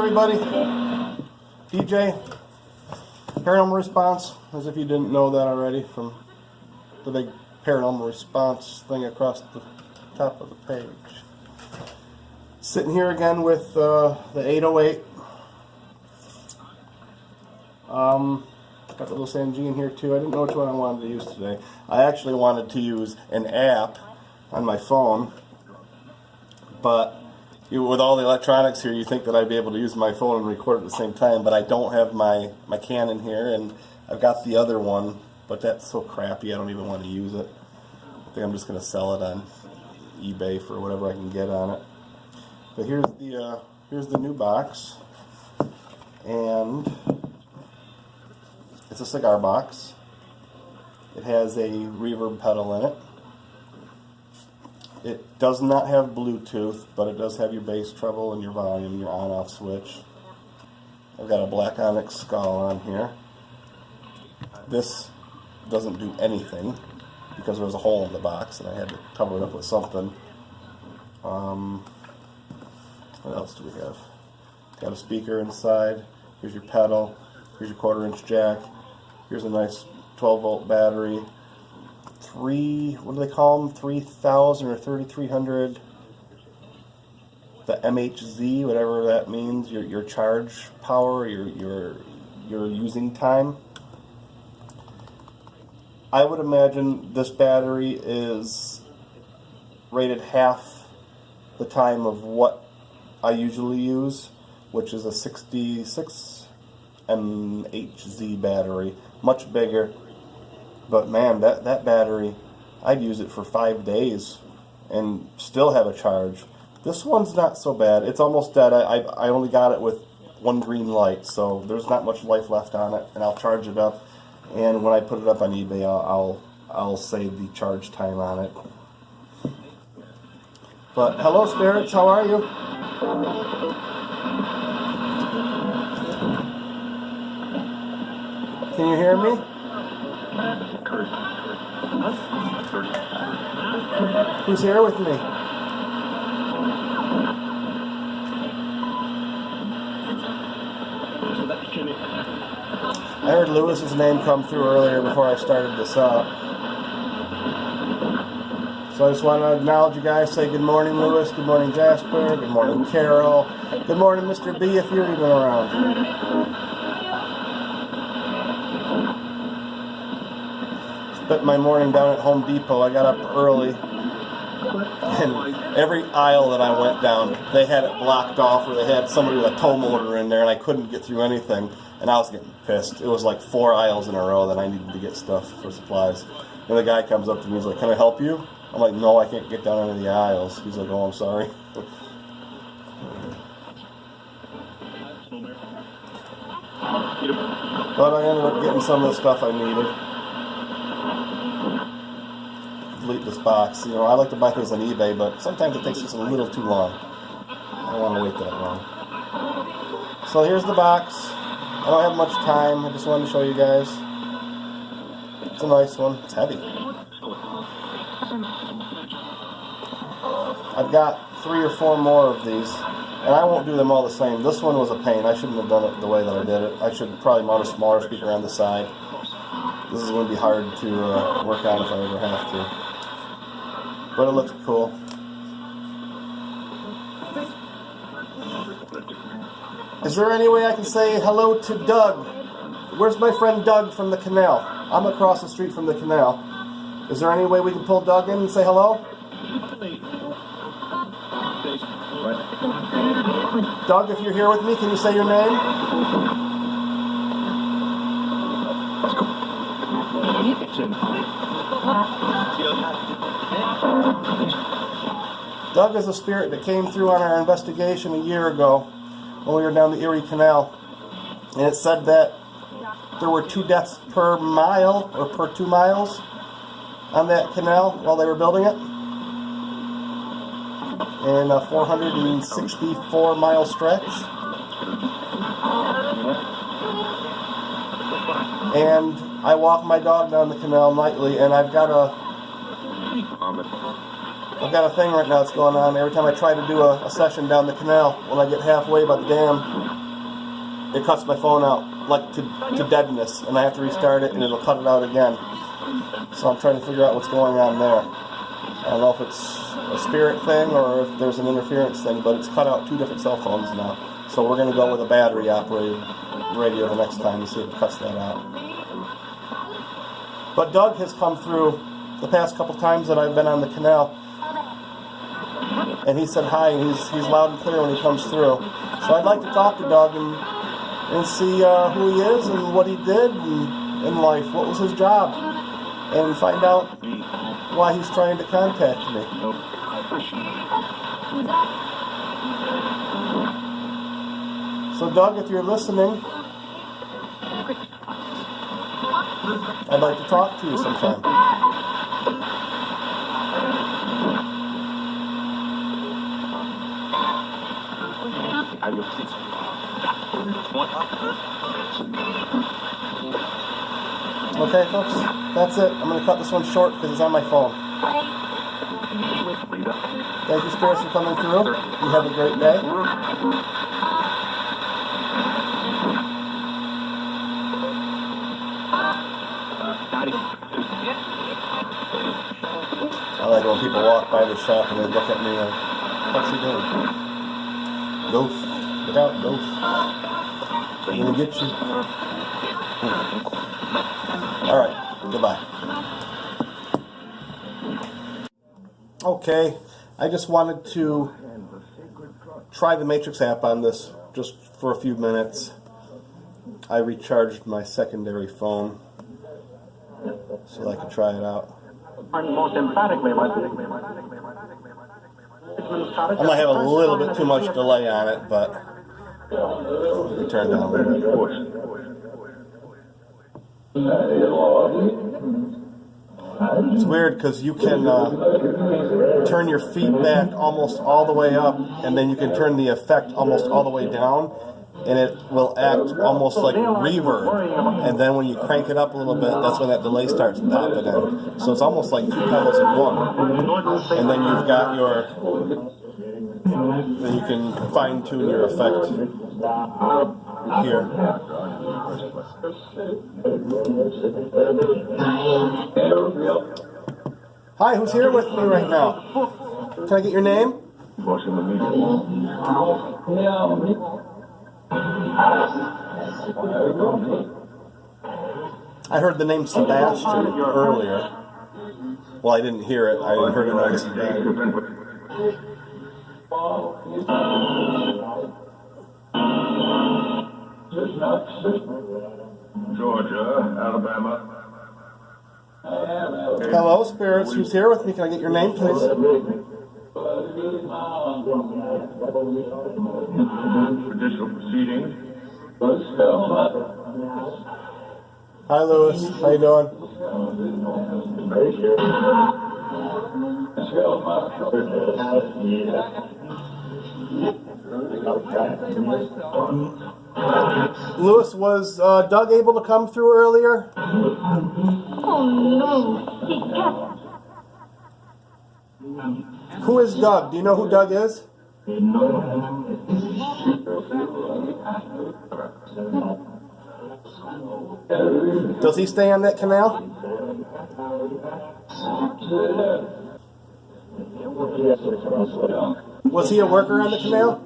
everybody. DJ, Paranormal Response, as if you didn't know that already from the big Paranormal Response thing across the top of the page. Sitting here again with the 808. Got the little Sanji in here too. I didn't know which one I wanted to use today. I actually wanted to use an app on my phone, but with all the electronics here, you think that I'd be able to use my phone and record at the same time, but I don't have my Canon here, and I've got the other one, but that's so crappy I don't even want to use it. I think I'm just going to sell it on eBay for whatever I can get on it. But here's the new box, and it's a cigar box. It has a reverb pedal in it. It does not have Bluetooth, but it does have your bass treble and your volume, your on-off switch. I've got a black onyx skull on here. This doesn't do anything because there was a hole in the box and I had to cover it up with something. What else do we have? Got a speaker inside. Here's your pedal. Here's your 1/4-inch jack. Here's a nice 12-volt battery. What do they call them? 3000 or 3300. The MHZ, whatever that means. Your charge power, your using time. I would imagine this battery is rated half the time of what I usually use, which is a 66 MHZ battery, much bigger. But man, that battery, I'd use it for 5 days and still have a charge. This one's not so bad. It's almost dead. I only got it with one green light, so there's not much life left on it. And I'll charge it up, and when I put it up on eBay, I'll say the charge time on it. But hello, spirits. How are you? Can you hear me? Who's here with me? I heard Lewis's name come through earlier before I started this up. So I just want to acknowledge you guys. Say good morning, Lewis. Good morning, Jasper. Good morning, Carol. Good morning, Mr. B, if you're even around. Spent my morning down at Home Depot. I got up early, and every aisle that I went down, they had it blocked off, or they had somebody with a tow motor in there, and I couldn't get through anything, and I was getting pissed. It was like 4 aisles in a row that I needed to get stuff for supplies. And the guy comes up to me, he's like, "Can I help you?" I'm like, "No, I can't get down any of the aisles." He's like, "Oh, I'm sorry." But I ended up getting some of the stuff I needed. Delete this box. You know, I like to buy things on eBay, but sometimes it takes just a little too long. I don't want to wait that long. So here's the box. I don't have much time. I just wanted to show you guys. It's a nice one. It's heavy. I've got 3 or 4 more of these, and I won't do them all the same. This one was a pain. I shouldn't have done it the way that I did it. I should probably mount a smaller speaker on the side. This is going to be hard to work on if I ever have to. But it looks cool. Is there any way I can say hello to Doug? Where's my friend Doug from the canal? I'm across the street from the canal. Is there any way we can pull Doug in and say hello? Doug, if you're here with me, can you say your name? Doug is a spirit that came through on our investigation a year ago when we were down the Erie Canal, and it said that there were 2 deaths per mile, or per 2 miles, on that canal while they were building it, in a 464-mile stretch. And I walk my dog down the canal nightly, and I've got a thing right now that's going on. Every time I try to do a session down the canal, when I get halfway by the dam, it cuts my phone out like to deadness, and I have to restart it, and it'll cut it out again. So I'm trying to figure out what's going on there. I don't know if it's a spirit thing or if there's an interference thing, but it's cut out 2 different cell phones now. So we're going to go with a battery-operated radio the next time and see if it cuts that out. But Doug has come through the past couple times that I've been on the canal, and he said hi, and he's loud and clear when he comes through. So I'd like to talk to Doug and see who he is and what he did in life, what was his job, and find out why he's trying to contact me. So Doug, if you're listening, I'd like to talk to you sometime. Okay, folks, that's it. I'm going to cut this one short because it's on my phone. Thank you, spirits, for coming through. You have a great day. I like when people walk by the shop and they look at me like, what's he doing? Ghost. Look out, ghost. I'm going to get you. Alright, goodbye. Okay, I just wanted to try the Matrix app on this just for a few minutes. I recharged my secondary phone so I could try it out. I might have a little bit too much delay on it, but let me turn down a little bit. It's weird because you can turn your feedback almost all the way up, and then you can turn the effect almost all the way down, and it will act almost like reverb. And then when you crank it up a little bit, that's when that delay starts popping in. So it's almost like 2 pedals in one. And then you've got your, then you can fine tune your effect here. Hi, who's here with me right now? Can I get your name? I heard the name Sebastian earlier. Well, I didn't hear it. I heard it on Sebastian. Georgia, Alabama. Hello, spirits. Who's here with me? Can I get your name, please? Judicial proceedings. Hi, Lewis. How you doing? Lewis, was Doug able to come through earlier? Oh no, he kept. Who is Doug? Do you know who Doug is? Does he stay on that canal? Was he a worker on the canal?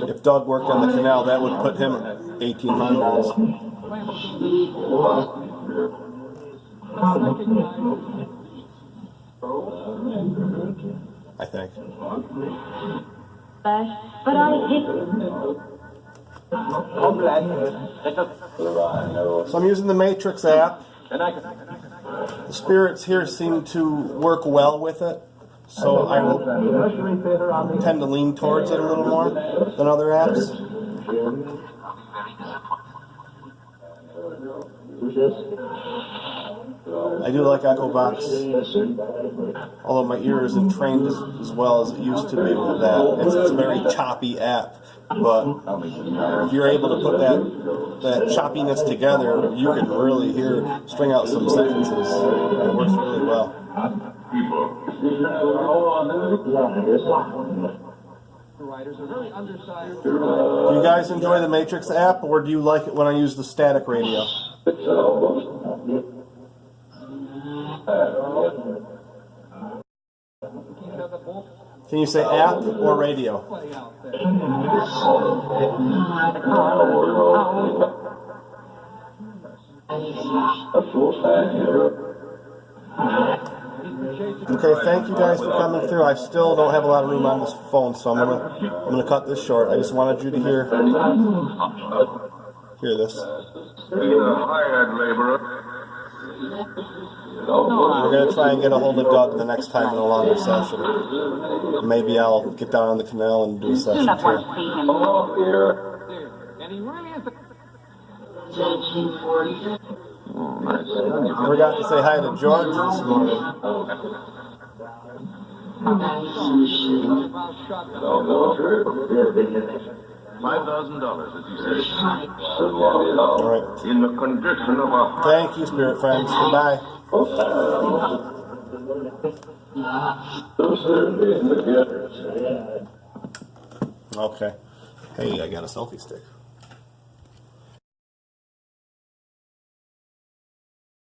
If Doug worked on the canal, that would put him at 1800s. I think. But I hate So I'm using the Matrix app. The spirits here seem to work well with it, so I will tend to lean towards it a little more than other apps. I do like Echo Box, although my ear isn't trained as well as it used to be with that. It's a very choppy app, But if you're able to put that choppiness together, you can really string out some sentences. It works really well. Do you guys enjoy the Matrix app, or do you like it when I use the static radio? Can you say app or radio? Okay, thank you guys for coming through. I still don't have a lot of room on this phone, so I'm gonna cut this short. I just wanted you to hear this. Hired laborer. We're gonna try and get a hold of Doug the next time in a longer session. Maybe I'll get down on the canal and do a session too. I forgot to say hi to George this morning. $5,000, as you say. All right. In the condition of a... Thank you, spirit friends. Goodbye. Okay. Hey, I got a selfie stick.